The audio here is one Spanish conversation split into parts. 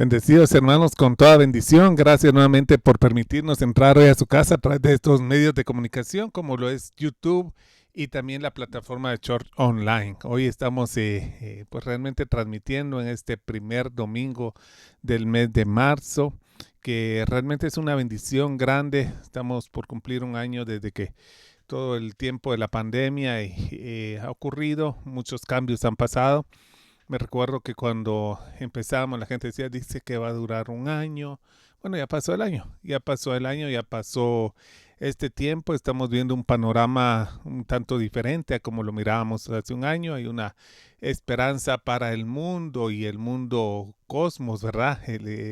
Bendecidos hermanos con toda bendición. Gracias nuevamente por permitirnos entrar hoy a su casa a través de estos medios de comunicación como lo es YouTube y también la plataforma de Church Online. Hoy estamos pues realmente transmitiendo en este primer domingo del mes de marzo, que realmente es una bendición grande. Estamos por cumplir un año desde que todo el tiempo de la pandemia ha ocurrido, muchos cambios han pasado. Me recuerdo que cuando empezamos la gente decía, dice que va a durar un año. Bueno, ya pasó el año, ya pasó el año, ya pasó este tiempo. Estamos viendo un panorama un tanto diferente a como lo mirábamos hace un año. Hay una esperanza para el mundo y el mundo cosmos, ¿verdad?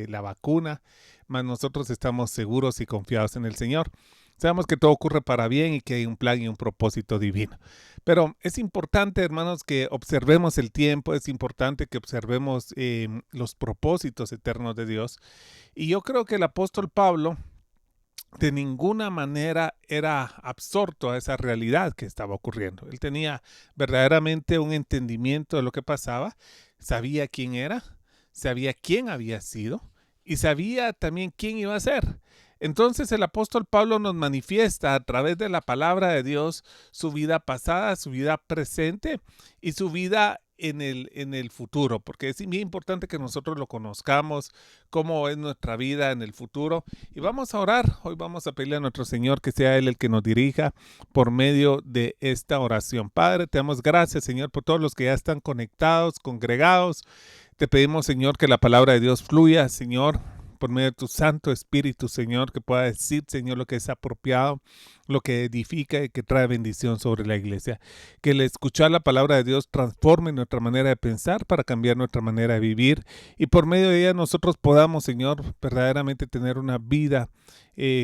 La vacuna, más nosotros estamos seguros y confiados en el Señor. Sabemos que todo ocurre para bien y que hay un plan y un propósito divino. Pero es importante, hermanos, que observemos el tiempo, es importante que observemos los propósitos eternos de Dios. Y yo creo que el apóstol Pablo de ninguna manera era absorto a esa realidad que estaba ocurriendo. Él tenía verdaderamente un entendimiento de lo que pasaba, sabía quién era, sabía quién había sido y sabía también quién iba a ser. Entonces el apóstol Pablo nos manifiesta a través de la palabra de Dios su vida pasada, su vida presente y su vida en el futuro, porque es bien importante que nosotros lo conozcamos, cómo es nuestra vida en el futuro. Y vamos a orar, hoy vamos a pedirle a nuestro Señor que sea Él el que nos dirija por medio de esta oración. Padre, te damos gracias, Señor, por todos los que ya están conectados, congregados. Te pedimos, Señor, que la palabra de Dios fluya, Señor, por medio de tu Santo Espíritu, Señor, que pueda decir, Señor, lo que es apropiado, lo que edifica y que trae bendición sobre la iglesia. Que el escuchar la palabra de Dios transforme nuestra manera de pensar para cambiar nuestra manera de vivir y por medio de ella nosotros podamos, Señor, verdaderamente tener una vida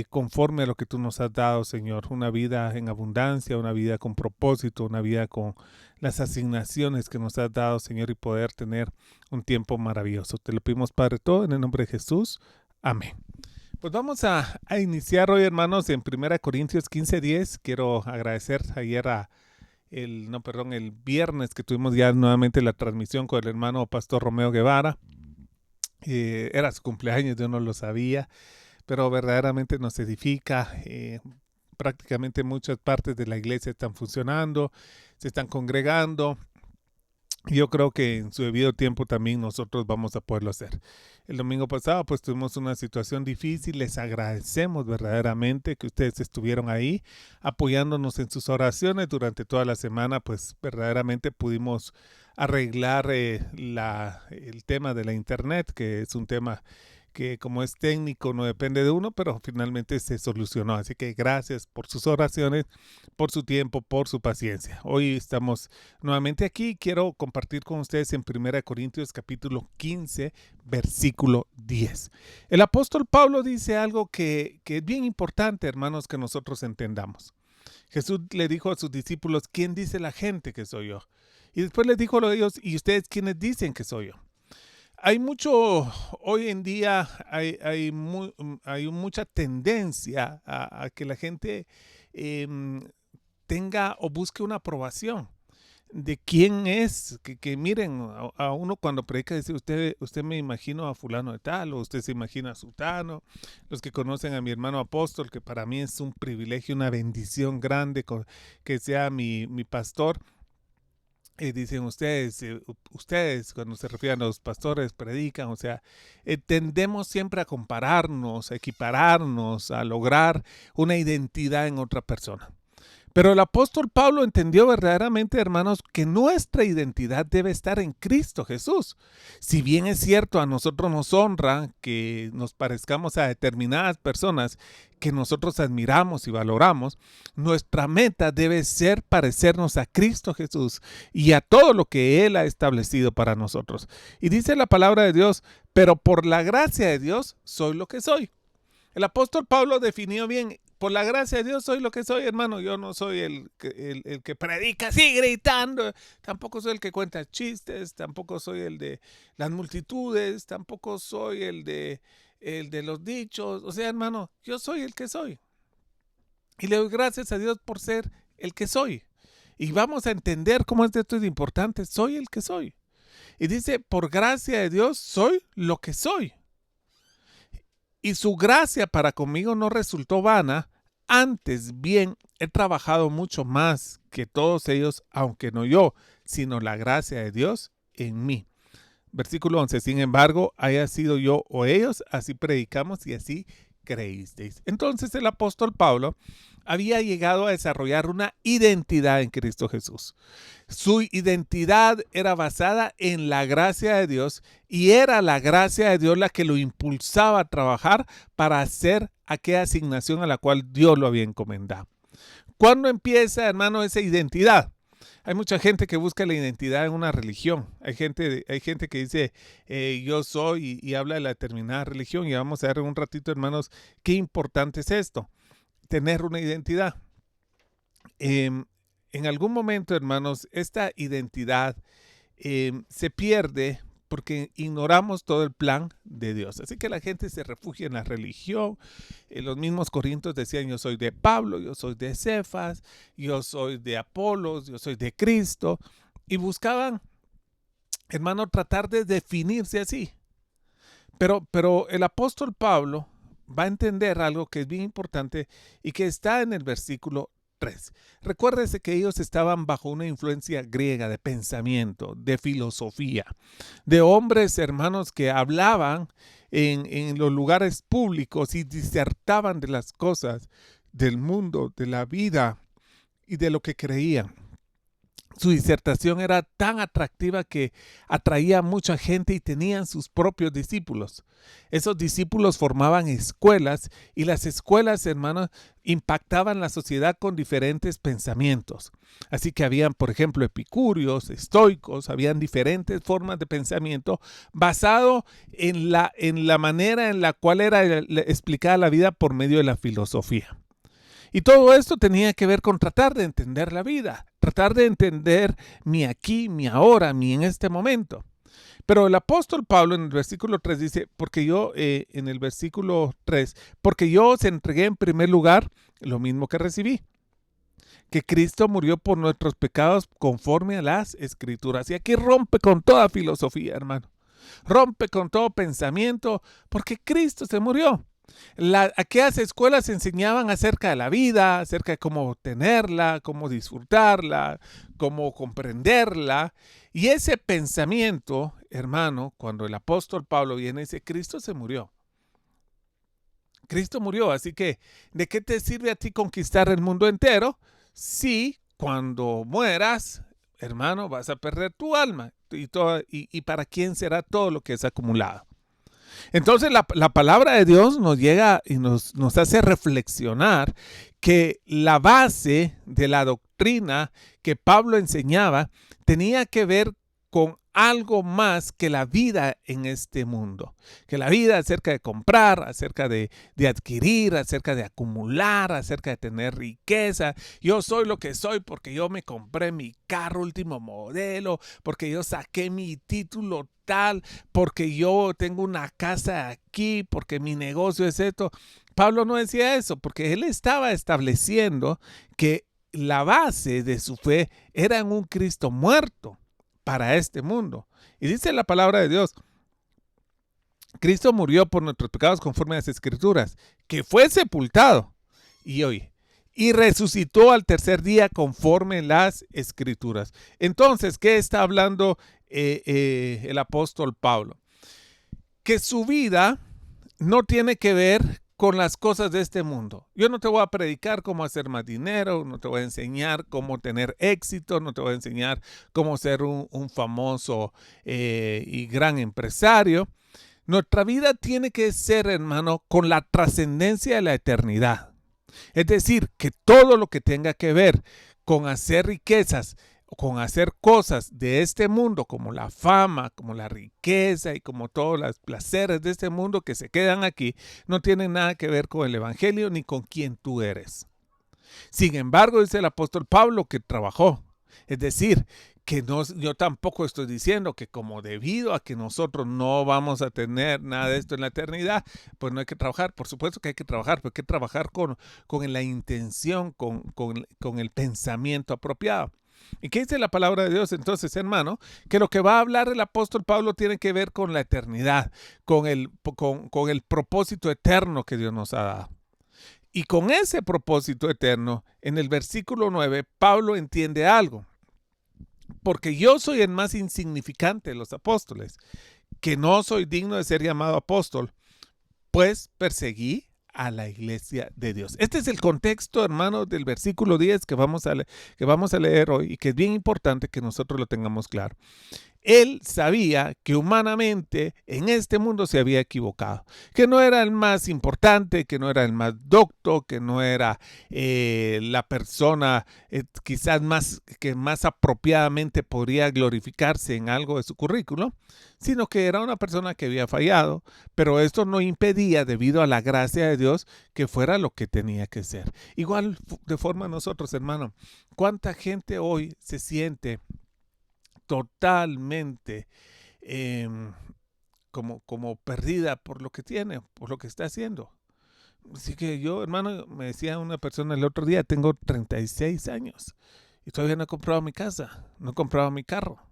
conforme a lo que tú nos has dado, Señor. Una vida en abundancia, una vida con propósito, una vida con las asignaciones que nos has dado, Señor, y poder tener un tiempo maravilloso. Te lo pedimos, Padre, todo en el nombre de Jesús. Amén. Pues vamos a iniciar hoy, hermanos, en 1 Corintios 15:10. Quiero agradecer ayer el viernes que tuvimos ya nuevamente la transmisión con el hermano Pastor Romeo Guevara. Era su cumpleaños, yo no lo sabía, pero verdaderamente nos edifica. Prácticamente muchas partes de la iglesia están funcionando, se están congregando. Yo creo que en su debido tiempo también nosotros vamos a poderlo hacer. El domingo pasado pues tuvimos una situación difícil, les agradecemos verdaderamente que ustedes estuvieron ahí apoyándonos en sus oraciones durante toda la semana, pues verdaderamente pudimos arreglar el tema de la internet, que es un tema que como es técnico no depende de uno, pero finalmente se solucionó. Así que gracias por sus oraciones, por su tiempo, por su paciencia. Hoy estamos nuevamente aquí. Quiero compartir con ustedes en 1 Corintios capítulo 15, versículo 10. El apóstol Pablo dice algo que es bien importante, hermanos, que nosotros entendamos. Jesús le dijo a sus discípulos, ¿quién dice la gente que soy yo? Y después les dijo a ellos, ¿y ustedes quiénes dicen que soy yo? Hay mucho, hoy en día hay mucha tendencia a que la gente tenga o busque una aprobación de quién es, que miren a uno cuando predica, dice usted me imagino a fulano de tal, o usted se imagina a sultano. Los que conocen a mi hermano apóstol, que para mí es un privilegio, una bendición grande que sea mi pastor. Dicen ustedes, cuando se refieren a los pastores, predican, o sea, tendemos siempre a compararnos, a equipararnos, a lograr una identidad en otra persona. Pero el apóstol Pablo entendió verdaderamente, hermanos, que nuestra identidad debe estar en Cristo Jesús. Si bien es cierto, a nosotros nos honra que nos parezcamos a determinadas personas que nosotros admiramos y valoramos, nuestra meta debe ser parecernos a Cristo Jesús y a todo lo que Él ha establecido para nosotros. Y dice la palabra de Dios, pero por la gracia de Dios soy lo que soy. El apóstol Pablo definió bien, por la gracia de Dios soy lo que soy, hermano. Yo no soy el que predica así gritando, tampoco soy el que cuenta chistes, tampoco soy el de las multitudes, tampoco soy el de los dichos. O sea, hermano, yo soy el que soy. Y le doy gracias a Dios por ser el que soy. Y vamos a entender cómo esto es importante. Soy el que soy. Y dice, por gracia de Dios soy lo que soy. Y su gracia para conmigo no resultó vana, antes bien he trabajado mucho más que todos ellos, aunque no yo, sino la gracia de Dios en mí. Versículo 11, sin embargo, haya sido yo o ellos, así predicamos y así creísteis. Entonces el apóstol Pablo había llegado a desarrollar una identidad en Cristo Jesús. Su identidad era basada en la gracia de Dios y era la gracia de Dios la que lo impulsaba a trabajar para hacer aquella asignación a la cual Dios lo había encomendado. ¿Cuándo empieza, hermano, esa identidad? Hay mucha gente que busca la identidad en una religión. Hay gente que dice, yo soy y habla de la determinada religión. Y vamos a ver en un ratito, hermanos, qué importante es esto, tener una identidad. En algún momento, hermanos, esta identidad se pierde porque ignoramos todo el plan de Dios. Así que la gente se refugia en la religión. Los mismos corintios decían, yo soy de Pablo, yo soy de Cefas, yo soy de Apolos, yo soy de Cristo. Y buscaban, hermano, tratar de definirse así. Pero el apóstol Pablo va a entender algo que es bien importante y que está en el versículo 3. Recuérdese que ellos estaban bajo una influencia griega de pensamiento, de filosofía, de hombres, hermanos, que hablaban en los lugares públicos y disertaban de las cosas del mundo, de la vida y de lo que creían. Su disertación era tan atractiva que atraía a mucha gente y tenían sus propios discípulos. Esos discípulos formaban escuelas y las escuelas, hermanos, impactaban la sociedad con diferentes pensamientos. Así que habían, por ejemplo, epicúreos, estoicos, habían diferentes formas de pensamiento basado en la manera en la cual era explicada la vida por medio de la filosofía. Y todo esto tenía que ver con tratar de entender la vida, tratar de entender mi aquí, mi ahora, mi en este momento. Pero el apóstol Pablo en el versículo 3 dice, porque yo os entregué en primer lugar lo mismo que recibí, que Cristo murió por nuestros pecados conforme a las Escrituras. Y aquí rompe con toda filosofía, hermano. Rompe con todo pensamiento, porque Cristo se murió. Aquellas escuelas enseñaban acerca de la vida, acerca de cómo tenerla, cómo disfrutarla, cómo comprenderla. Y ese pensamiento, hermano, cuando el apóstol Pablo viene y dice, Cristo se murió. Cristo murió, así que ¿de qué te sirve a ti conquistar el mundo entero si cuando mueras, hermano, vas a perder tu alma? ¿Y para quién será todo lo que es acumulado? Entonces la palabra de Dios nos llega y nos hace reflexionar que la base de la doctrina que Pablo enseñaba tenía que ver con algo más que la vida en este mundo. Que la vida acerca de comprar, acerca de adquirir, acerca de acumular, acerca de tener riqueza. Yo soy lo que soy porque yo me compré mi carro último modelo, porque yo saqué mi título tal, porque yo tengo una casa aquí, porque mi negocio es esto. Pablo no decía eso, porque él estaba estableciendo que la base de su fe era en un Cristo muerto para este mundo. Y dice la palabra de Dios, Cristo murió por nuestros pecados conforme a las Escrituras, que fue sepultado, y resucitó al tercer día conforme las Escrituras. Entonces, ¿qué está hablando el apóstol Pablo? Que su vida no tiene que ver con las cosas de este mundo. Yo no te voy a predicar cómo hacer más dinero, no te voy a enseñar cómo tener éxito, no te voy a enseñar cómo ser un famoso y gran empresario. Nuestra vida tiene que ser, hermano, con la trascendencia de la eternidad. Es decir, que todo lo que tenga que ver con hacer riquezas, con hacer cosas de este mundo, como la fama, como la riqueza y como todos los placeres de este mundo que se quedan aquí, no tienen nada que ver con el evangelio ni con quién tú eres. Sin embargo, dice el apóstol Pablo que trabajó. Es decir, que yo tampoco estoy diciendo que como debido a que nosotros no vamos a tener nada de esto en la eternidad, pues no hay que trabajar. Por supuesto que hay que trabajar, pero hay que trabajar con la intención, con el pensamiento apropiado. ¿Y qué dice la palabra de Dios entonces, hermano? Que lo que va a hablar el apóstol Pablo tiene que ver con la eternidad, con el propósito eterno que Dios nos ha dado. Y con ese propósito eterno, en el versículo 9, Pablo entiende algo. Porque yo soy el más insignificante de los apóstoles, que no soy digno de ser llamado apóstol, pues perseguí a la iglesia de Dios. Este es el contexto, hermanos, del versículo 10 que vamos a leer hoy y que es bien importante que nosotros lo tengamos claro. Él sabía que humanamente en este mundo se había equivocado, que no era el más importante, que no era el más docto, que no era la persona quizás más apropiadamente podría glorificarse en algo de su currículo, sino que era una persona que había fallado, pero esto no impedía, debido a la gracia de Dios, que fuera lo que tenía que ser. Igual de forma nosotros, hermano, ¿cuánta gente hoy se siente totalmente como perdida por lo que tiene, por lo que está haciendo? Así que yo, hermano, me decía una persona el otro día, tengo 36 años y todavía no he comprado mi casa, no he comprado mi carro,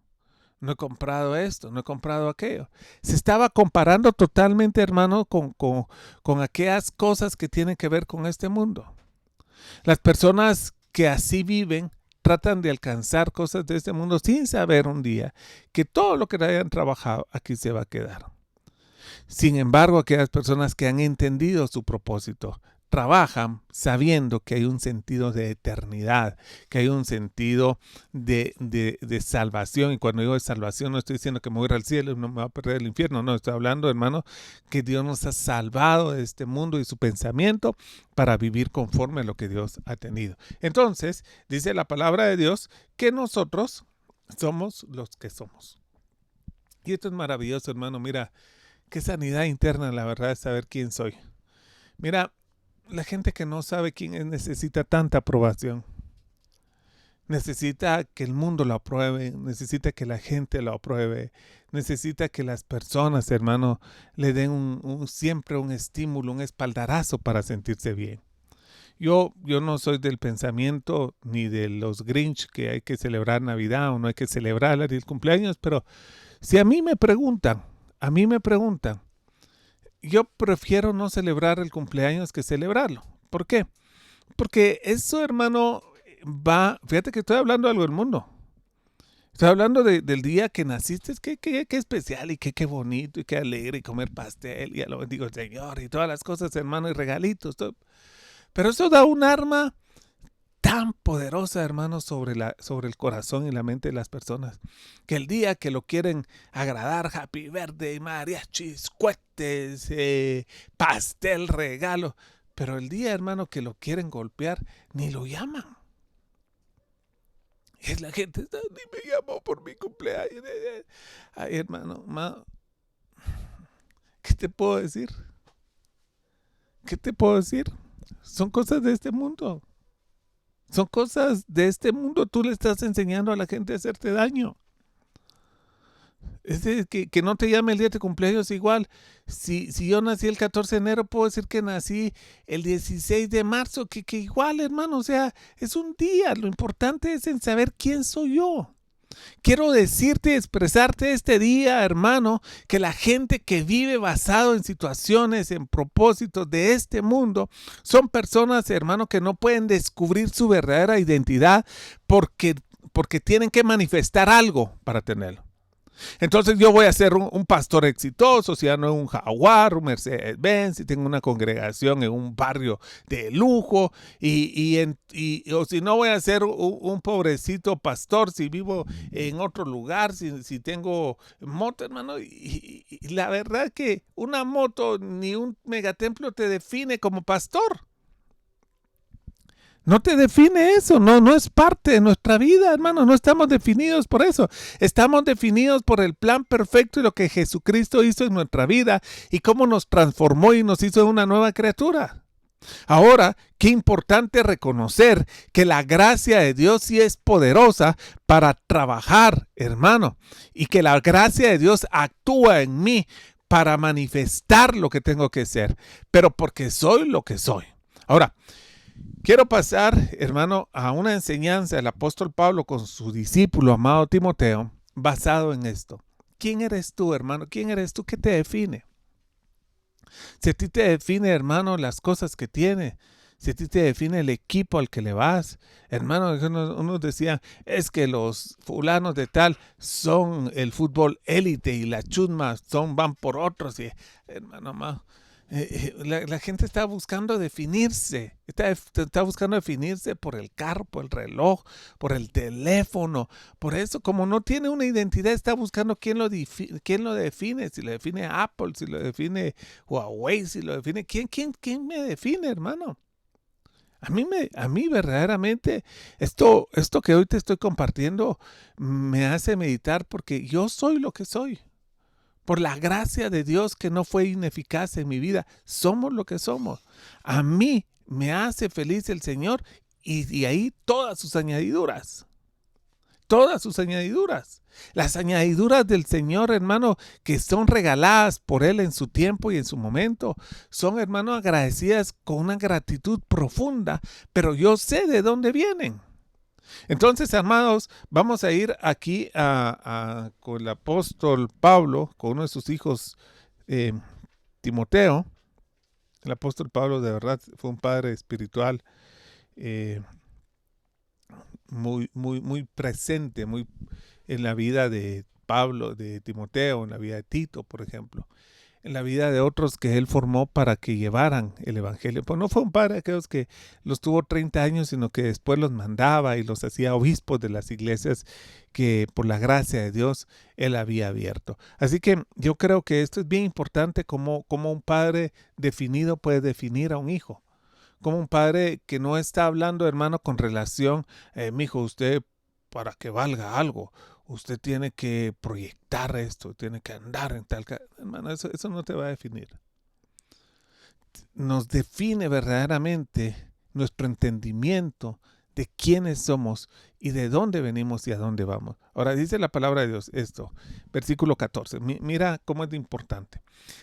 no he comprado esto, no he comprado aquello. Se estaba comparando totalmente, hermano, con aquellas cosas que tienen que ver con este mundo. Las personas que así viven tratan de alcanzar cosas de este mundo sin saber un día que todo lo que hayan trabajado aquí se va a quedar. Sin embargo, aquellas personas que han entendido su propósito trabajan sabiendo que hay un sentido de eternidad, que hay un sentido de salvación. Y cuando digo de salvación no estoy diciendo que me voy a ir al cielo y no me voy a perder el infierno. No, estoy hablando, hermano, que Dios nos ha salvado de este mundo y su pensamiento para vivir conforme a lo que Dios ha tenido. Entonces, dice la palabra de Dios que nosotros somos los que somos. Y esto es maravilloso, hermano. Mira, qué sanidad interna, la verdad, es saber quién soy. Mira, la gente que no sabe quién es necesita tanta aprobación. Necesita que el mundo lo apruebe, necesita que la gente lo apruebe, necesita que las personas, hermano, le den siempre un estímulo, un espaldarazo para sentirse bien. Yo no soy del pensamiento ni de los Grinch que hay que celebrar Navidad o no hay que celebrar el cumpleaños, pero si a mí me preguntan, yo prefiero no celebrar el cumpleaños que celebrarlo. ¿Por qué? Porque eso, hermano, fíjate que estoy hablando de algo del mundo. Estoy hablando del día que naciste, qué especial y qué bonito y qué alegre y comer pastel y a lo bendigo el Señor y todas las cosas, hermano, y regalitos. Pero eso da un arma tan poderosa, hermano, sobre el corazón y la mente de las personas, que el día que lo quieren agradar, happy birthday, mariachis, cohetes, pastel, regalo, pero el día, hermano, que lo quieren golpear, ni lo llaman. Es la gente, ni me llamó por mi cumpleaños. Ay, hermano, ¿qué te puedo decir? ¿Qué te puedo decir? Son cosas de este mundo. Son cosas de este mundo. Tú le estás enseñando a la gente a hacerte daño. Es que no te llame el día de tu cumpleaños igual. Si yo nací el 14 de enero, puedo decir que nací el 16 de marzo, que igual, hermano. O sea, es un día. Lo importante es en saber quién soy yo. Quiero decirte, expresarte este día, hermano, que la gente que vive basado en situaciones, en propósitos de este mundo, son personas, hermano, que no pueden descubrir su verdadera identidad porque tienen que manifestar algo para tenerlo. Entonces yo voy a ser un pastor exitoso, si ya no es un Jaguar, un Mercedes-Benz, si tengo una congregación en un barrio de lujo, o si no voy a ser un pobrecito pastor, si vivo en otro lugar, si tengo moto, hermano. Y la verdad que una moto ni un megatemplo te define como pastor. No te define eso, no es parte de nuestra vida, hermano. No estamos definidos por eso. Estamos definidos por el plan perfecto y lo que Jesucristo hizo en nuestra vida y cómo nos transformó y nos hizo una nueva criatura. Ahora, qué importante reconocer que la gracia de Dios sí es poderosa para trabajar, hermano, y que la gracia de Dios actúa en mí para manifestar lo que tengo que ser, pero porque soy lo que soy. Ahora, Quiero pasar, hermano, a una enseñanza del apóstol Pablo con su discípulo amado Timoteo, basado en esto. ¿Quién eres tú, hermano? ¿Quién eres tú? ¿Qué te define? Si a ti te define, hermano, las cosas que tienes, si a ti te define el equipo al que le vas, hermano, unos decían, es que los fulanos de tal son el fútbol élite y las chusmas van por otros. Y, hermano, la gente está buscando definirse, está buscando definirse por el carro, por el reloj, por el teléfono. Por eso, como no tiene una identidad, está buscando quién lo define, si lo define Apple, si lo define Huawei, si lo define, ¿quién me define, hermano? A mí verdaderamente esto que hoy te estoy compartiendo me hace meditar porque yo soy lo que soy. Por la gracia de Dios que no fue ineficaz en mi vida, somos lo que somos. A mí me hace feliz el Señor y ahí todas sus añadiduras. Todas sus añadiduras. Las añadiduras del Señor, hermano, que son regaladas por Él en su tiempo y en su momento, son, hermano, agradecidas con una gratitud profunda, pero yo sé de dónde vienen. Entonces, hermanos, vamos a ir aquí con el apóstol Pablo, con uno de sus hijos, Timoteo. El apóstol Pablo de verdad fue un padre espiritual muy presente en la vida de Pablo, de Timoteo, en la vida de Tito, por ejemplo, en la vida de otros que él formó para que llevaran el evangelio. Pues no fue un padre de aquellos que los tuvo 30 años, sino que después los mandaba y los hacía obispos de las iglesias que por la gracia de Dios él había abierto. Así que yo creo que esto es bien importante, como un padre definido puede definir a un hijo. Como un padre que no está hablando, hermano, con relación, mijo, usted para que valga algo, usted tiene que proyectar esto, tiene que andar en tal... Hermano, eso no te va a definir. Nos define verdaderamente nuestro entendimiento de quiénes somos y de dónde venimos y a dónde vamos. Ahora dice la palabra de Dios esto, versículo 14. Mira cómo es importante.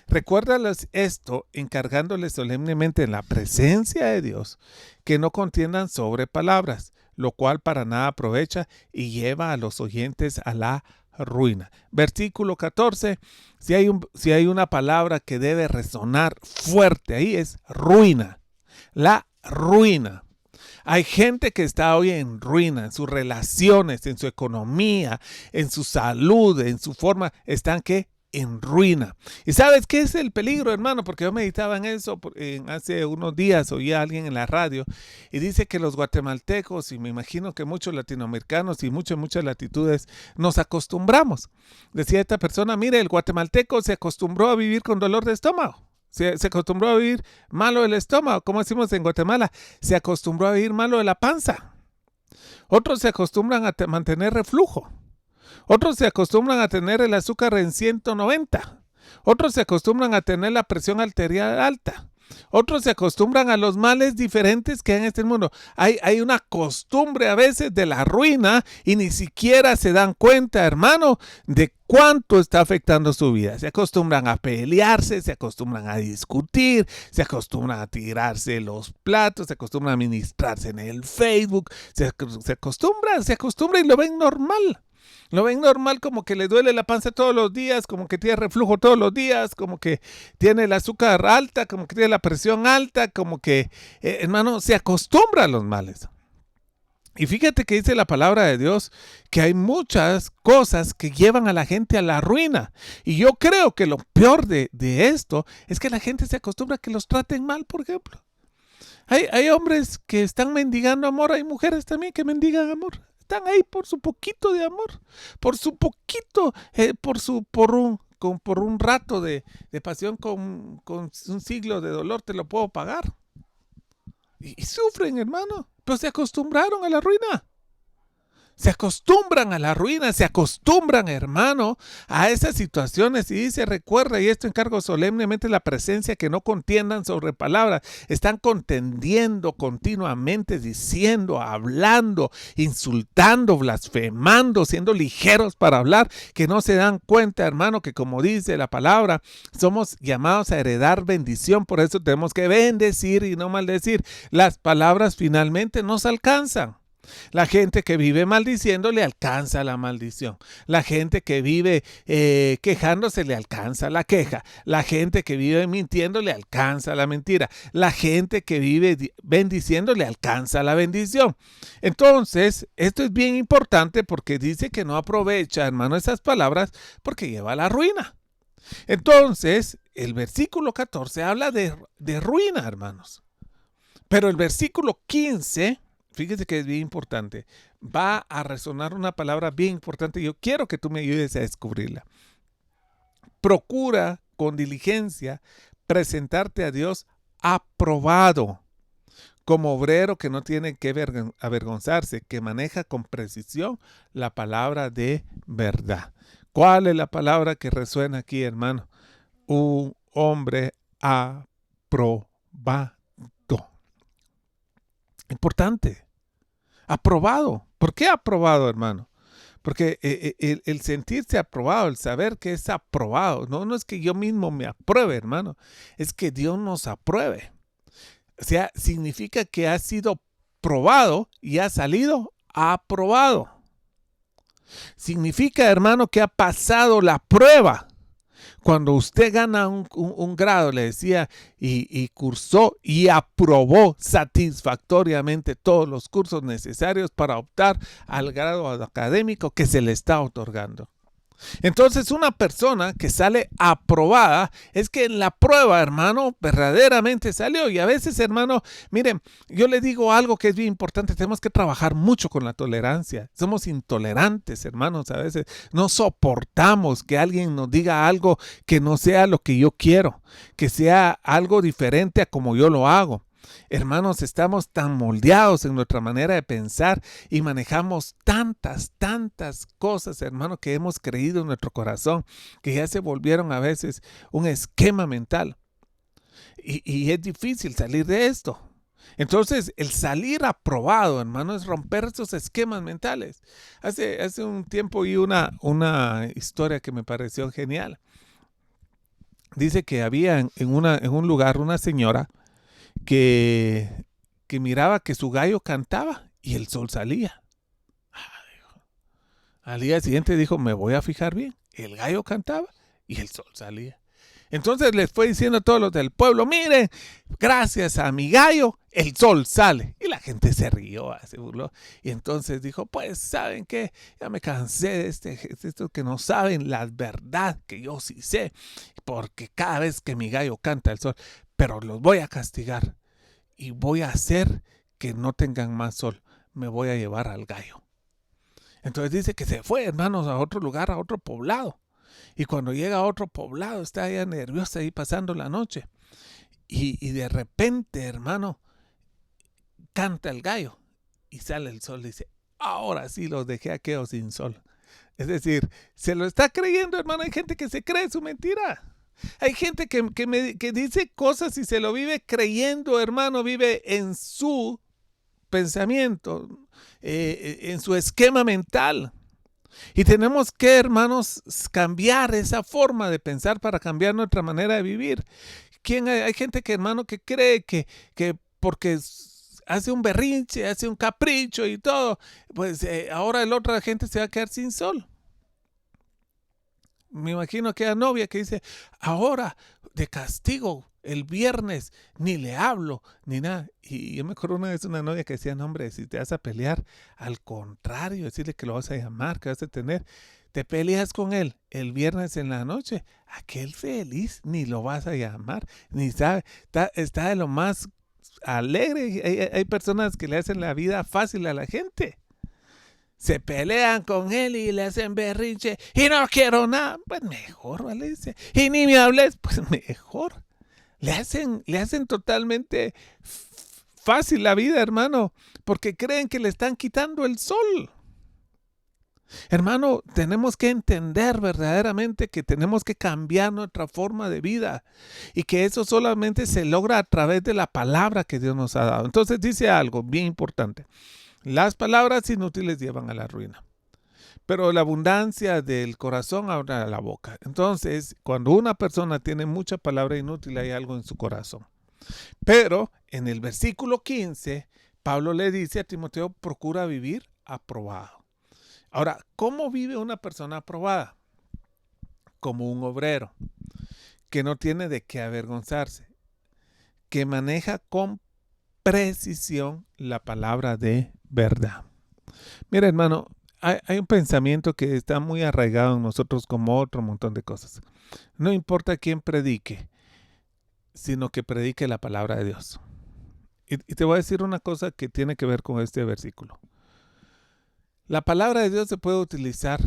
Recuérdales esto, encargándoles solemnemente en la presencia de Dios, que no contiendan sobre palabras, lo cual para nada aprovecha y lleva a los oyentes a la ruina. Versículo 14, si hay una palabra que debe resonar fuerte, ahí es ruina. La ruina. Hay gente que está hoy en ruina, en sus relaciones, en su economía, en su salud, en su forma, están ¿qué? En ruina. ¿Y sabes qué es el peligro, hermano? Porque yo meditaba en eso hace unos días, oía a alguien en la radio y dice que los guatemaltecos, y me imagino que muchos latinoamericanos y muchas latitudes, nos acostumbramos. Decía esta persona, mire, el guatemalteco se acostumbró a vivir con dolor de estómago. Se acostumbró a vivir malo del estómago, como decimos en Guatemala, se acostumbró a vivir malo de la panza. Otros se acostumbran a mantener reflujo. Otros se acostumbran a tener el azúcar en 190. Otros se acostumbran a tener la presión arterial alta. Otros se acostumbran a los males diferentes que hay en este mundo. Hay una costumbre a veces de la ruina y ni siquiera se dan cuenta, hermano, de cuánto está afectando su vida. Se acostumbran a pelearse, se acostumbran a discutir, se acostumbran a tirarse los platos, se acostumbran a ministrarse en el Facebook, se acostumbran y lo ven normal. Lo ven normal, como que le duele la panza todos los días, como que tiene reflujo todos los días, como que tiene el azúcar alta, como que tiene la presión alta, como que, hermano, se acostumbra a los males. Y fíjate que dice la palabra de Dios que hay muchas cosas que llevan a la gente a la ruina. Y yo creo que lo peor de esto es que la gente se acostumbra a que los traten mal, por ejemplo. Hay hombres que están mendigando amor, hay mujeres también que mendigan amor. Están ahí por su poquito de amor, por su poquito, por un rato de pasión, con un siglo de dolor te lo puedo pagar. Y sufren, hermano, pero se acostumbraron a la ruina. Se acostumbran a la ruina, se acostumbran, hermano, a esas situaciones. Y dice, recuerda, y esto encargo solemnemente la presencia, que no contiendan sobre palabras. Están contendiendo continuamente, diciendo, hablando, insultando, blasfemando, siendo ligeros para hablar, que no se dan cuenta, hermano, que como dice la palabra, somos llamados a heredar bendición. Por eso tenemos que bendecir y no maldecir. Las palabras finalmente nos alcanzan. La gente que vive maldiciendo le alcanza la maldición. La gente que vive quejándose le alcanza la queja. La gente que vive mintiendo le alcanza la mentira. La gente que vive bendiciendo le alcanza la bendición. Entonces, esto es bien importante porque dice que no aprovecha, hermano, esas palabras porque lleva a la ruina. Entonces, el versículo 14 habla de ruina, hermanos. Pero el versículo 15... fíjese que es bien importante. Va a resonar una palabra bien importante. Yo quiero que tú me ayudes a descubrirla. Procura con diligencia presentarte a Dios aprobado, como obrero que no tiene que avergonzarse, que maneja con precisión la palabra de verdad. ¿Cuál es la palabra que resuena aquí, hermano? Un hombre aprobado. Importante. Aprobado. ¿Por qué aprobado, hermano? Porque el sentirse aprobado, el saber que es aprobado, no es que yo mismo me apruebe, hermano, es que Dios nos apruebe. O sea, significa que ha sido probado y ha salido aprobado. Significa, hermano, que ha pasado la prueba. Cuando usted gana un grado, le decía, y cursó y aprobó satisfactoriamente todos los cursos necesarios para optar al grado académico que se le está otorgando. Entonces, una persona que sale aprobada es que en la prueba, hermano, verdaderamente salió. Y a veces, hermano, miren, yo le digo algo que es bien importante. Tenemos que trabajar mucho con la tolerancia. Somos intolerantes, hermanos. A veces no soportamos que alguien nos diga algo que no sea lo que yo quiero, que sea algo diferente a como yo lo hago. Hermanos, estamos tan moldeados en nuestra manera de pensar y manejamos tantas cosas, hermanos, que hemos creído en nuestro corazón, que ya se volvieron a veces un esquema mental. Y es difícil salir de esto. Entonces, el salir aprobado, hermano, es romper esos esquemas mentales. Hace un tiempo oí una historia que me pareció genial. Dice que había en un lugar una señora que miraba que su gallo cantaba y el sol salía. Al día siguiente dijo, me voy a fijar bien. El gallo cantaba y el sol salía. Entonces les fue diciendo a todos los del pueblo, miren, gracias a mi gallo, el sol sale. Y la gente se rió, se burló. Y entonces dijo, pues, ¿saben qué? Ya me cansé de estos que no saben la verdad que yo sí sé. Porque cada vez que mi gallo canta el sol, pero los voy a castigar y voy a hacer que no tengan más sol. Me voy a llevar al gallo. Entonces dice que se fue, hermanos, a otro lugar, a otro poblado. Y cuando llega a otro poblado, está ella nerviosa ahí pasando la noche. Y de repente, hermano, canta el gallo y sale el sol. Dice, ahora sí los dejé aquellos sin sol. Es decir, se lo está creyendo, hermano. Hay gente que se cree su mentira. Hay gente que dice cosas y se lo vive creyendo, hermano, vive en su pensamiento, en su esquema mental. Y tenemos que, hermanos, cambiar esa forma de pensar para cambiar nuestra manera de vivir. Hay gente que, hermano, que cree que porque hace un berrinche, hace un capricho y todo, pues ahora la otra gente se va a quedar sin sol. Me imagino aquella novia que dice, ahora de castigo, el viernes ni le hablo, ni nada. Y yo me acuerdo una vez una novia que decía, no hombre, si te vas a pelear, al contrario, decirle que lo vas a llamar, que vas a tener, te peleas con él el viernes en la noche, aquel feliz ni lo vas a llamar, ni sabe, está de lo más alegre. Hay personas que le hacen la vida fácil a la gente. Se pelean con él y le hacen berrinche y no quiero nada, pues mejor, ¿vale? Dice, y ni me hables, pues mejor. Le hacen totalmente fácil la vida, hermano, porque creen que le están quitando el sol. Hermano, tenemos que entender verdaderamente que tenemos que cambiar nuestra forma de vida y que eso solamente se logra a través de la palabra que Dios nos ha dado. Entonces dice algo bien importante. Las palabras inútiles llevan a la ruina, pero la abundancia del corazón abre la boca. Entonces, cuando una persona tiene mucha palabra inútil, hay algo en su corazón. Pero en el versículo 15, Pablo le dice a Timoteo, procura vivir aprobado. Ahora, ¿cómo vive una persona aprobada? Como un obrero, que no tiene de qué avergonzarse, que maneja con precisión la palabra de verdad. Mira, hermano, hay un pensamiento que está muy arraigado en nosotros como otro montón de cosas. No importa quién predique, sino que predique la palabra de Dios. Y te voy a decir una cosa que tiene que ver con este versículo. La palabra de Dios se puede utilizar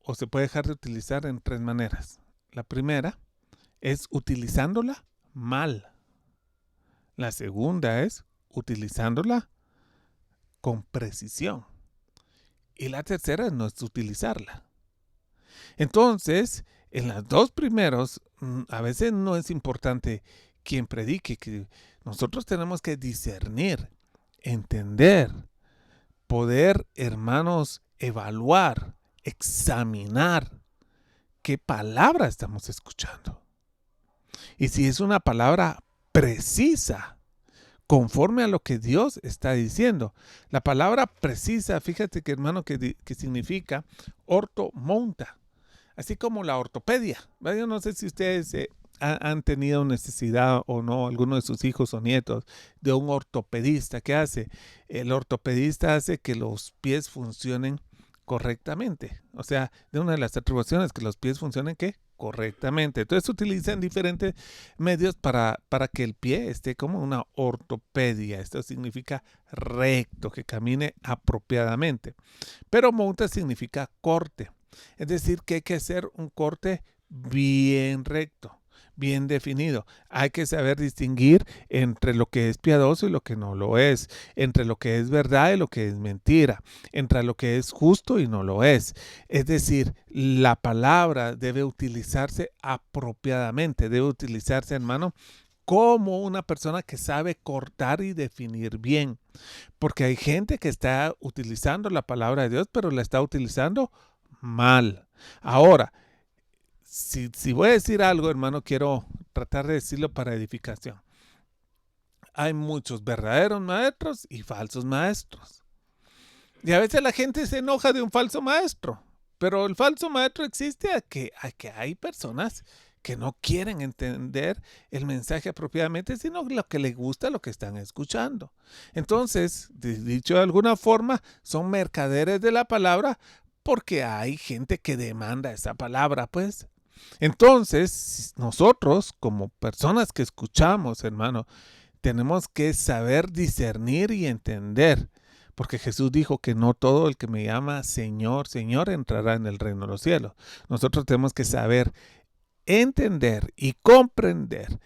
o se puede dejar de utilizar en tres maneras. La primera es utilizándola mal. La segunda es utilizándola con precisión. Y la tercera no es utilizarla. Entonces, en las dos primeros, a veces no es importante quién predique, que nosotros tenemos que discernir, entender, poder, hermanos, evaluar, examinar qué palabra estamos escuchando. Y si es una palabra precisa, conforme a lo que Dios está diciendo. La palabra precisa, fíjate que hermano, que significa ortomonta, así como la ortopedia. Yo no sé si ustedes han tenido necesidad o no, alguno de sus hijos o nietos, de un ortopedista. ¿Qué hace? El ortopedista hace que los pies funcionen correctamente. O sea, de una de las atribuciones que los pies funcionen, ¿qué? Correctamente. Entonces utilizan diferentes medios para que el pie esté como una ortopedia. Esto significa recto, que camine apropiadamente. Pero monta significa corte. Es decir, que hay que hacer un corte bien recto, bien definido. Hay que saber distinguir entre lo que es piadoso y lo que no lo es, entre lo que es verdad y lo que es mentira, entre lo que es justo y no lo es. Es decir, la palabra debe utilizarse apropiadamente, debe utilizarse, hermano, como una persona que sabe cortar y definir bien. Porque hay gente que está utilizando la palabra de Dios, pero la está utilizando mal. Ahora, si voy a decir algo, hermano, quiero tratar de decirlo para edificación. Hay muchos verdaderos maestros y falsos maestros. Y a veces la gente se enoja de un falso maestro, pero el falso maestro existe a que hay personas que no quieren entender el mensaje apropiadamente, sino lo que les gusta, lo que están escuchando. Entonces, dicho de alguna forma, son mercaderes de la palabra porque hay gente que demanda esa palabra, pues. Entonces, nosotros como personas que escuchamos, hermano, tenemos que saber discernir y entender. Porque Jesús dijo que no todo el que me llama Señor, Señor entrará en el reino de los cielos. Nosotros tenemos que saber entender y comprender,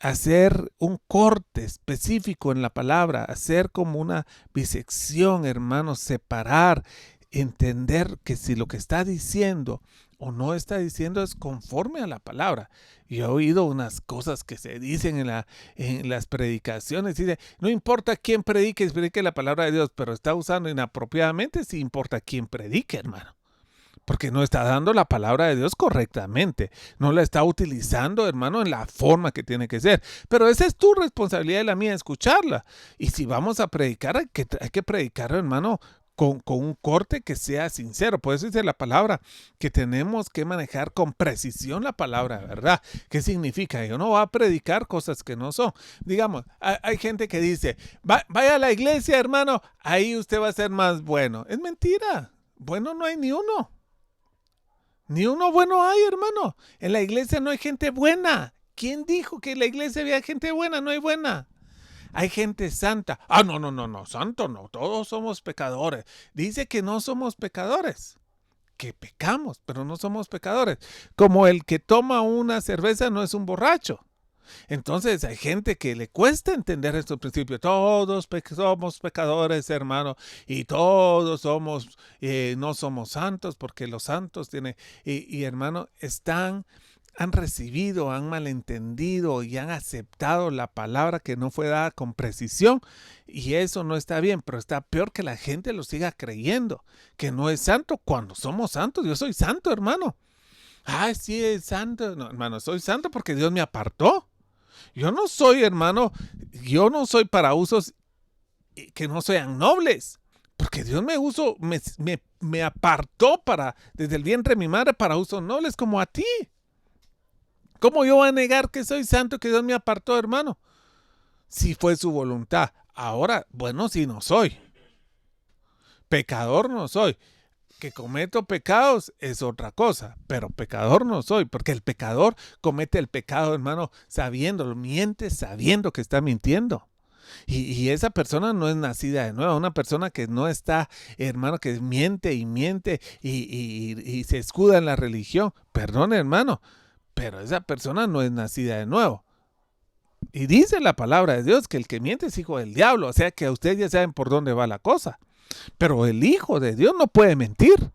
hacer un corte específico en la palabra, hacer como una bisección, hermanos, separar, entender que si lo que está diciendo o no está diciendo es conforme a la palabra. Yo he oído unas cosas que se dicen en las predicaciones. Dice, no importa quién predique la palabra de Dios, pero está usando inapropiadamente, sí importa quién predique, hermano. Porque no está dando la palabra de Dios correctamente. No la está utilizando, hermano, en la forma que tiene que ser. Pero esa es tu responsabilidad y la mía, escucharla. Y si vamos a predicar, hay que predicar, hermano, con un corte que sea sincero. Por eso dice la palabra que tenemos que manejar con precisión la palabra, ¿verdad? ¿Qué significa? Yo no voy a predicar cosas que no son. Digamos, hay gente que dice, vaya a la iglesia, hermano, ahí usted va a ser más bueno. Es mentira. Bueno, no hay ni uno. Ni uno bueno hay, hermano. En la iglesia no hay gente buena. ¿Quién dijo que en la iglesia había gente buena? No hay buena. Hay gente santa. Ah, no, santo no. Todos somos pecadores. Dice que no somos pecadores. Que pecamos, pero no somos pecadores. Como el que toma una cerveza no es un borracho. Entonces hay gente que le cuesta entender estos principios. Todos somos pecadores, hermano, y todos somos, no somos santos porque los santos tienen, hermano, han recibido, han malentendido y han aceptado la palabra que no fue dada con precisión, y eso no está bien, pero está peor que la gente lo siga creyendo, que no es santo cuando somos santos. Yo soy santo, hermano. Ay, sí, es santo. No, hermano, soy santo porque Dios me apartó. Yo no soy, hermano, yo no soy para usos que no sean nobles. Porque Dios me apartó desde el vientre de mi madre para usos nobles como a ti. ¿Cómo yo voy a negar que soy santo, que Dios me apartó, hermano? Si fue su voluntad. Ahora, bueno, si no soy. Pecador no soy. Que cometo pecados es otra cosa, pero pecador no soy, porque el pecador comete el pecado, hermano, sabiéndolo, miente sabiendo que está mintiendo. Y esa persona no es nacida de nuevo, una persona que no está, hermano, que miente y miente y se escuda en la religión. Perdón, hermano, pero esa persona no es nacida de nuevo. Y dice la palabra de Dios que el que miente es hijo del diablo, o sea que a ustedes ya saben por dónde va la cosa. Pero el Hijo de Dios no puede mentir.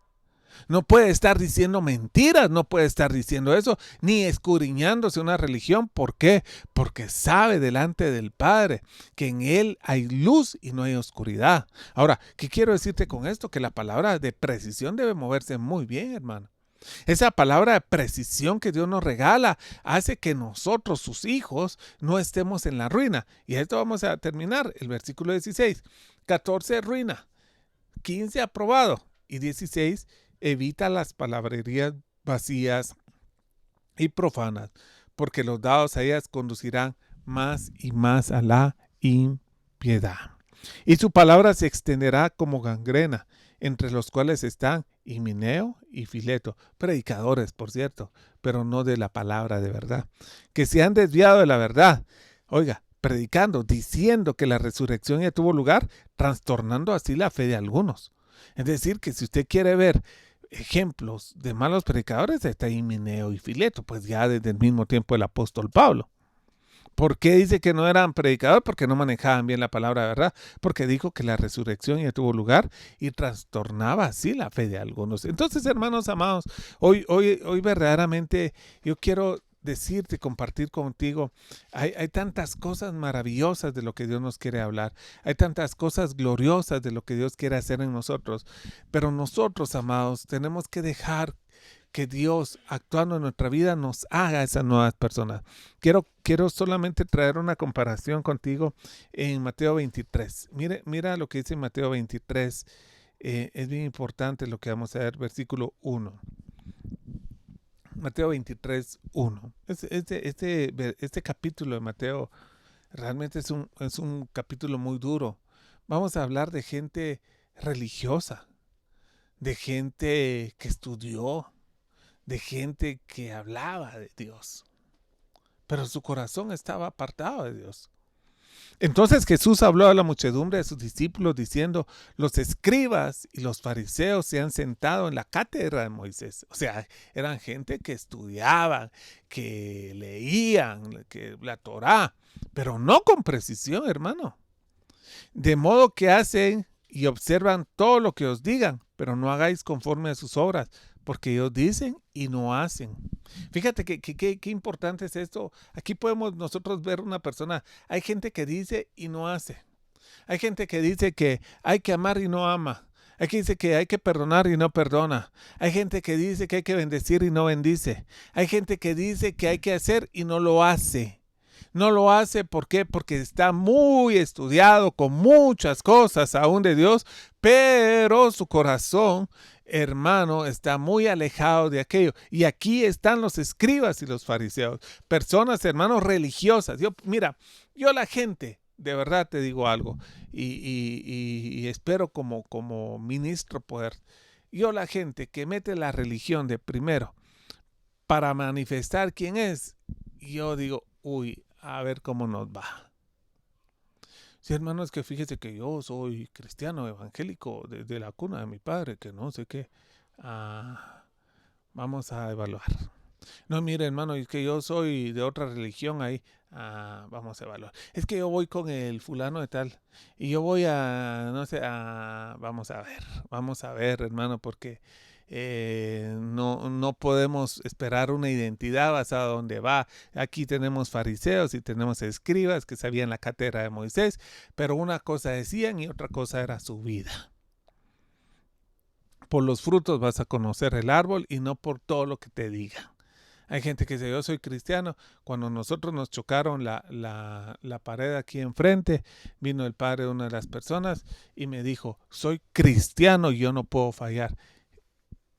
No puede estar diciendo mentiras, no puede estar diciendo eso, ni escudriñándose una religión. ¿Por qué? Porque sabe delante del Padre que en Él hay luz y no hay oscuridad. Ahora, ¿qué quiero decirte con esto? Que la palabra de precisión debe moverse muy bien, hermano. Esa palabra de precisión que Dios nos regala hace que nosotros, sus hijos, no estemos en la ruina. Y esto vamos a terminar, el versículo 16. 14, ruina. 15, aprobado. Y 16, evita las palabrerías vacías y profanas, porque los dados a ellas conducirán más y más a la impiedad. Y su palabra se extenderá como gangrena, entre los cuales están Himeneo y Fileto, predicadores, por cierto, pero no de la palabra de verdad, que se han desviado de la verdad. Oiga, predicando, diciendo que la resurrección ya tuvo lugar, trastornando así la fe de algunos. Es decir, que si usted quiere ver ejemplos de malos predicadores, está Himeneo y Fileto, pues ya desde el mismo tiempo del apóstol Pablo. ¿Por qué dice que no eran predicadores? Porque no manejaban bien la palabra de verdad, porque dijo que la resurrección ya tuvo lugar y trastornaba así la fe de algunos. Entonces, hermanos amados, hoy verdaderamente yo quiero decirte, compartir contigo, hay tantas cosas maravillosas de lo que Dios nos quiere hablar, hay tantas cosas gloriosas de lo que Dios quiere hacer en nosotros, pero nosotros, amados, tenemos que dejar que Dios, actuando en nuestra vida, nos haga esas nuevas personas. Quiero solamente traer una comparación contigo en Mateo 23. Mira lo que dice Mateo 23. Es bien importante lo que vamos a ver, versículo 1. Mateo 23, 1. Este capítulo de Mateo realmente es un capítulo muy duro. Vamos a hablar de gente religiosa, de gente que estudió, de gente que hablaba de Dios, pero su corazón estaba apartado de Dios. Entonces Jesús habló a la muchedumbre de sus discípulos diciendo, los escribas y los fariseos se han sentado en la cátedra de Moisés. O sea, eran gente que estudiaban, que leían, que la Torá, pero no con precisión, hermano. De modo que hacen y observan todo lo que os digan, pero no hagáis conforme a sus obras, porque ellos dicen y no hacen. Fíjate qué importante es esto. Aquí podemos nosotros ver una persona. Hay gente que dice y no hace. Hay gente que dice que hay que amar y no ama. Hay que dice que hay que perdonar y no perdona. Hay gente que dice que hay que bendecir y no bendice. Hay gente que dice que hay que hacer y no lo hace. No lo hace, ¿por qué? Porque está muy estudiado con muchas cosas aún de Dios, pero su corazón, hermano, está muy alejado de aquello. Y aquí están los escribas y los fariseos, personas, hermanos, religiosas. Mira, yo la gente, de verdad te digo algo, y espero como ministro poder, yo la gente que mete la religión de primero para manifestar quién es, yo digo, uy, a ver cómo nos va. Sí, hermano, es que fíjese que yo soy cristiano evangélico desde la cuna de mi padre, que no sé qué. Vamos a evaluar. No, mire, hermano, es que yo soy de otra religión ahí. vamos a evaluar. Es que yo voy con el fulano de tal y yo voy no sé, vamos a ver, hermano, porque no podemos esperar una identidad basada donde va. Aquí tenemos fariseos y tenemos escribas que sabían la cátedra de Moisés, pero una cosa decían y otra cosa era su vida. Por los frutos vas a conocer el árbol y no por todo lo que te digan. Hay gente que dice, yo soy cristiano. Cuando nosotros nos chocaron la pared aquí enfrente, vino el padre de una de las personas y me dijo, soy cristiano y yo no puedo fallar.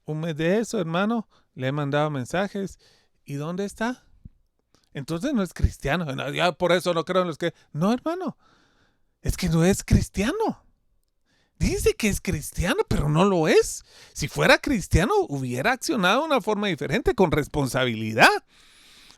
Un mes de eso, hermano, le he mandado mensajes. ¿Y dónde está? Entonces no es cristiano. No, ya por eso no creo en los que... No, hermano, es que no es cristiano. Dice que es cristiano, pero no lo es. Si fuera cristiano, hubiera accionado de una forma diferente, con responsabilidad.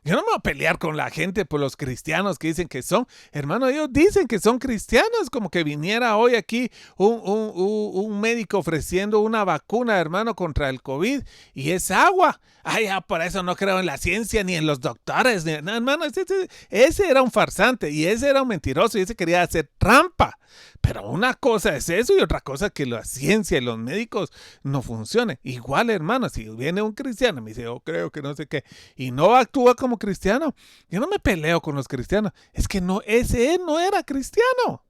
Yo no me voy a pelear con la gente por los cristianos que dicen que son. Hermano, ellos dicen que son cristianos, como que viniera hoy aquí un médico ofreciendo una vacuna, hermano, contra el COVID, y es agua. Ay, ya, por eso no creo en la ciencia ni en los doctores. No, hermano, ese era un farsante y ese era un mentiroso y ese quería hacer trampa. Pero una cosa es eso y otra cosa que la ciencia y los médicos no funcionen. Igual, hermano, si viene un cristiano y me dice, yo creo que no sé qué, y no actúa como cristiano, yo no me peleo con los cristianos. Es que no, ese no era cristiano.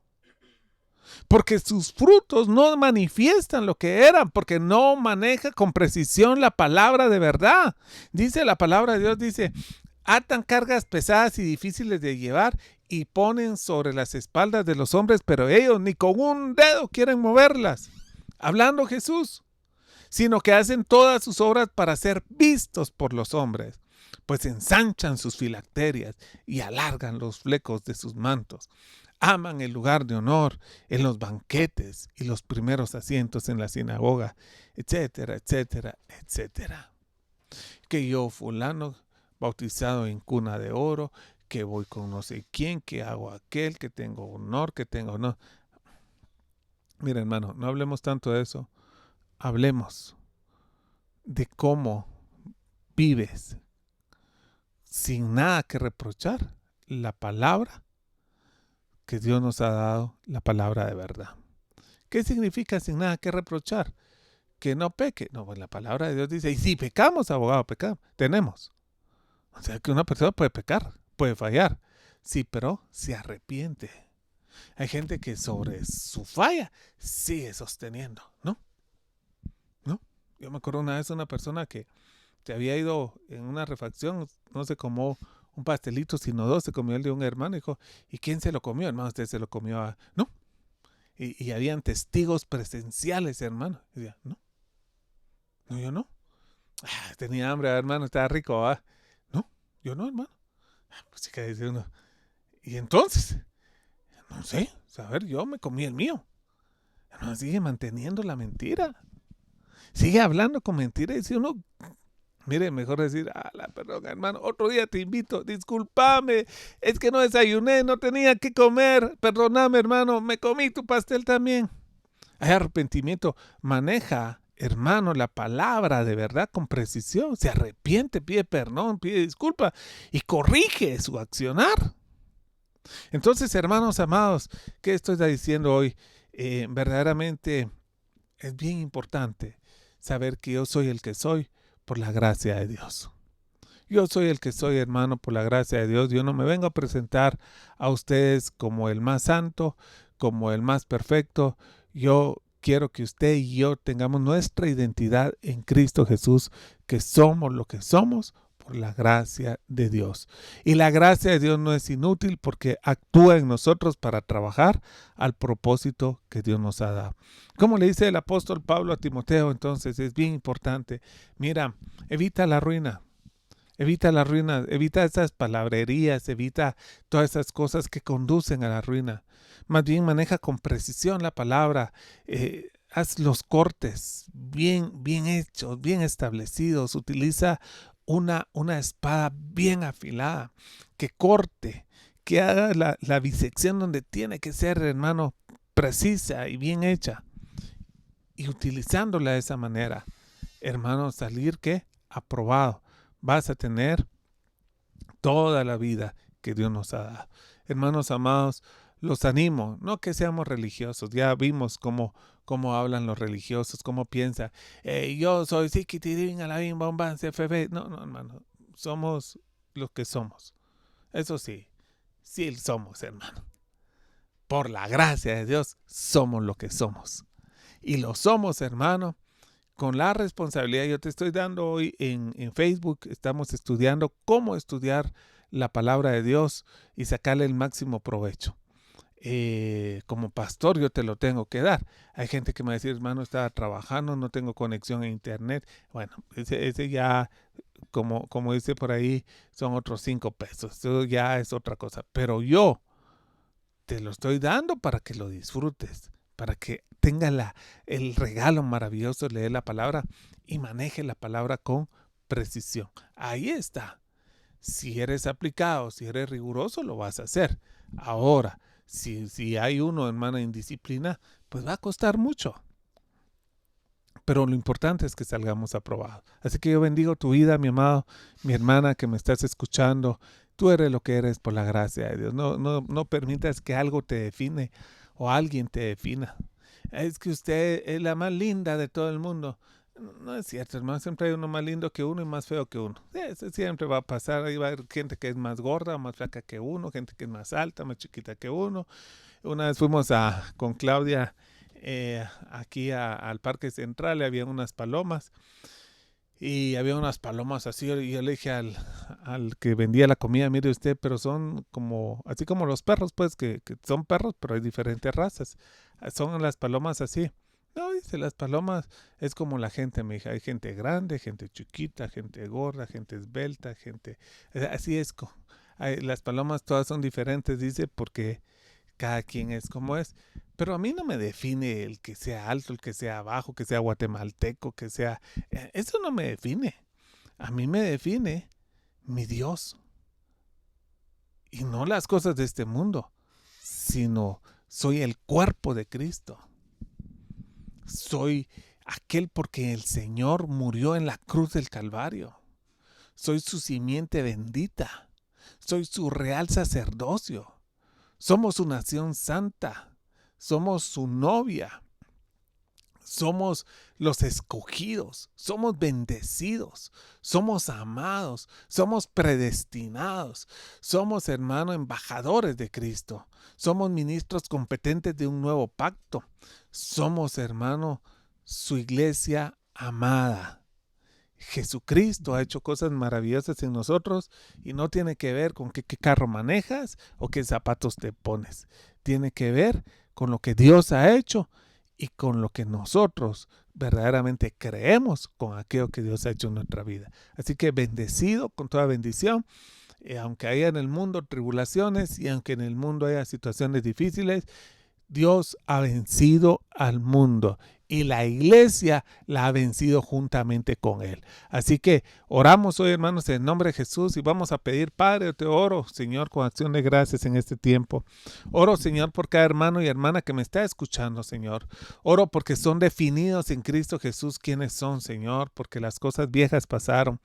Porque sus frutos no manifiestan lo que eran, porque no maneja con precisión la palabra de verdad. Dice la palabra de Dios, dice, atan cargas pesadas y difíciles de llevar y ponen sobre las espaldas de los hombres, pero ellos ni con un dedo quieren moverlas. Hablando Jesús, sino que hacen todas sus obras para ser vistos por los hombres, pues ensanchan sus filacterias y alargan los flecos de sus mantos. Aman el lugar de honor en los banquetes y los primeros asientos en la sinagoga, etcétera, etcétera, etcétera. Que yo, fulano, bautizado en cuna de oro, que voy con no sé quién, que hago aquel, que tengo honor, que tengo honor. Mira, hermano, no hablemos tanto de eso. Hablemos de cómo vives sin nada que reprochar la palabra que Dios nos ha dado, la palabra de verdad. ¿Qué significa sin nada que reprochar? Que no peque. No, pues la palabra de Dios dice, y si pecamos, abogado, pecamos. Tenemos. O sea que una persona puede pecar, puede fallar. Sí, pero se arrepiente. Hay gente que sobre su falla sigue sosteniendo, ¿no? ¿No? Yo me acuerdo una vez de una persona que se había ido en una refacción, no se comió un pastelito, sino dos, se comió el de un hermano, y dijo, ¿y quién se lo comió? Hermano, usted se lo comió ¿no? Y habían testigos presenciales, hermano. Y decía, no, yo no. Tenía hambre, hermano, estaba rico, no, yo no, hermano. Pues sí que dice uno, y entonces, no sé, a ver, yo me comí el mío. Hermano, sigue manteniendo la mentira. Sigue hablando con mentiras y dice uno, mire, mejor decir, perdón, hermano, otro día te invito, discúlpame, es que no desayuné, no tenía que comer, perdóname, hermano, me comí tu pastel también. Hay arrepentimiento, maneja, hermano, la palabra de verdad con precisión, se arrepiente, pide perdón, pide disculpa y corrige su accionar. Entonces, hermanos amados, ¿qué estoy diciendo hoy? Verdaderamente es bien importante saber que yo soy el que soy por la gracia de Dios. Yo soy el que soy, hermano, por la gracia de Dios. Yo no me vengo a presentar a ustedes como el más santo, como el más perfecto. Yo quiero que usted y yo tengamos nuestra identidad en Cristo Jesús, que somos lo que somos por la gracia de Dios. Y la gracia de Dios no es inútil porque actúa en nosotros para trabajar al propósito que Dios nos ha dado. Como le dice el apóstol Pablo a Timoteo, entonces es bien importante. Mira, evita la ruina. Evita la ruina, evita esas palabrerías, evita todas esas cosas que conducen a la ruina. Más bien maneja con precisión la palabra, haz los cortes bien hechos, bien establecidos. Utiliza una espada bien afilada, que corte, que haga la bisección donde tiene que ser, hermano, precisa y bien hecha. Y utilizándola de esa manera, hermano, salir, ¿qué? Aprobado. Vas a tener toda la vida que Dios nos ha dado. Hermanos amados, los animo, no que seamos religiosos. Ya vimos cómo hablan los religiosos, cómo piensan. Yo soy Sikitirin, Alabim, Bombán, CFB. No, hermano. Somos los que somos. Eso sí, sí somos, hermano. Por la gracia de Dios, somos lo que somos. Y lo somos, hermano, con la responsabilidad. Yo te estoy dando hoy en Facebook, estamos estudiando cómo estudiar la palabra de Dios y sacarle el máximo provecho. Como pastor yo te lo tengo que dar. Hay gente que me va a decir, hermano, estaba trabajando, no tengo conexión a internet. Bueno, ese ya, como dice por ahí, son otros 5 pesos. Eso ya es otra cosa. Pero yo te lo estoy dando para que lo disfrutes, para que tenga el regalo maravilloso de leer la palabra y maneje la palabra con precisión. Ahí está. Si eres aplicado, si eres riguroso, lo vas a hacer. Ahora, si hay uno, hermana, indisciplina, pues va a costar mucho. Pero lo importante es que salgamos aprobados. Así que yo bendigo tu vida, mi amado, mi hermana que me estás escuchando. Tú eres lo que eres por la gracia de Dios. No permitas que algo te define o alguien te defina. Es que usted es la más linda de todo el mundo. No es cierto, hermano. Siempre hay uno más lindo que uno y más feo que uno. Eso siempre va a pasar. Ahí va a haber gente que es más gorda, más flaca que uno, gente que es más alta, más chiquita que uno. Una vez fuimos con Claudia aquí al Parque Central y había unas palomas. Y había unas palomas así, y yo le dije al que vendía la comida, mire usted, pero son así como los perros, pues, que son perros, pero hay diferentes razas. Son las palomas así. No, dice, las palomas es como la gente, me dijo, hay gente grande, gente chiquita, gente gorda, gente esbelta, así es. Las palomas todas son diferentes, dice, porque cada quien es como es. Pero a mí no me define el que sea alto, el que sea bajo, que sea guatemalteco, que sea... Eso no me define. A mí me define mi Dios. Y no las cosas de este mundo, sino soy el cuerpo de Cristo. Soy aquel porque el Señor murió en la cruz del Calvario. Soy su simiente bendita. Soy su real sacerdocio. Somos su nación santa. Somos su novia. Somos los escogidos. Somos bendecidos. Somos amados. Somos predestinados. Somos, hermano, embajadores de Cristo. Somos ministros competentes de un nuevo pacto. Somos, hermano, su iglesia amada. Jesucristo ha hecho cosas maravillosas en nosotros y no tiene que ver con qué carro manejas o qué zapatos te pones. Tiene que ver con lo que Dios ha hecho y con lo que nosotros verdaderamente creemos con aquello que Dios ha hecho en nuestra vida. Así que bendecido con toda bendición. Aunque haya en el mundo tribulaciones y aunque en el mundo haya situaciones difíciles, Dios ha vencido al mundo y la iglesia la ha vencido juntamente con él. Así que oramos hoy, hermanos, en el nombre de Jesús y vamos a pedir, Padre, te oro, Señor, con acción de gracias en este tiempo. Oro, Señor, por cada hermano y hermana que me está escuchando, Señor. Oro porque son definidos en Cristo Jesús quiénes son, Señor, porque las cosas viejas pasaron.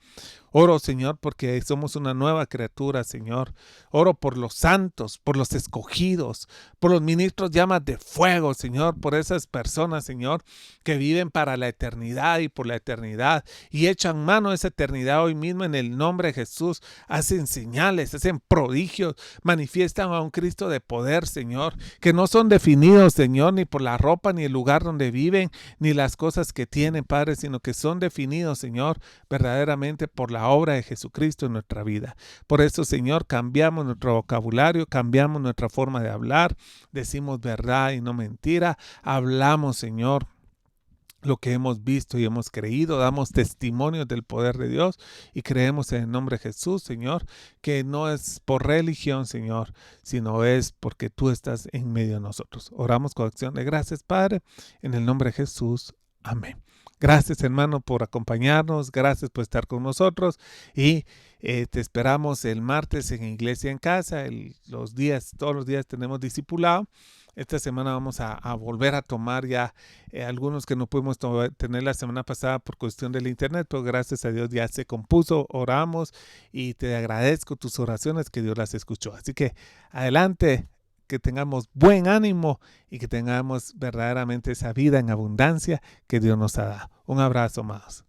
Oro, Señor, porque somos una nueva criatura, Señor. Oro por los santos, por los escogidos, por los ministros llamas de fuego, Señor, por esas personas, Señor, que viven para la eternidad y por la eternidad y echan mano a esa eternidad hoy mismo en el nombre de Jesús. Hacen señales, hacen prodigios, manifiestan a un Cristo de poder, Señor, que no son definidos, Señor, ni por la ropa, ni el lugar donde viven, ni las cosas que tienen, Padre, sino que son definidos, Señor, verdaderamente por la obra de Jesucristo en nuestra vida. Por eso, Señor, cambiamos nuestro vocabulario, cambiamos nuestra forma de hablar, decimos verdad y no mentira, hablamos, Señor, lo que hemos visto y hemos creído, damos testimonios del poder de Dios y creemos en el nombre de Jesús, Señor, que no es por religión, Señor, sino es porque tú estás en medio de nosotros. Oramos con acción de gracias, Padre, en el nombre de Jesús. Amén. Gracias, hermano, por acompañarnos. Gracias por estar con nosotros. Y te esperamos el martes en Iglesia en Casa. Todos los días tenemos discipulado. Esta semana vamos a volver a tomar ya algunos que no pudimos tener la semana pasada por cuestión del internet, pero gracias a Dios ya se compuso, oramos y te agradezco tus oraciones que Dios las escuchó. Así que adelante, que tengamos buen ánimo y que tengamos verdaderamente esa vida en abundancia que Dios nos ha dado. Un abrazo más.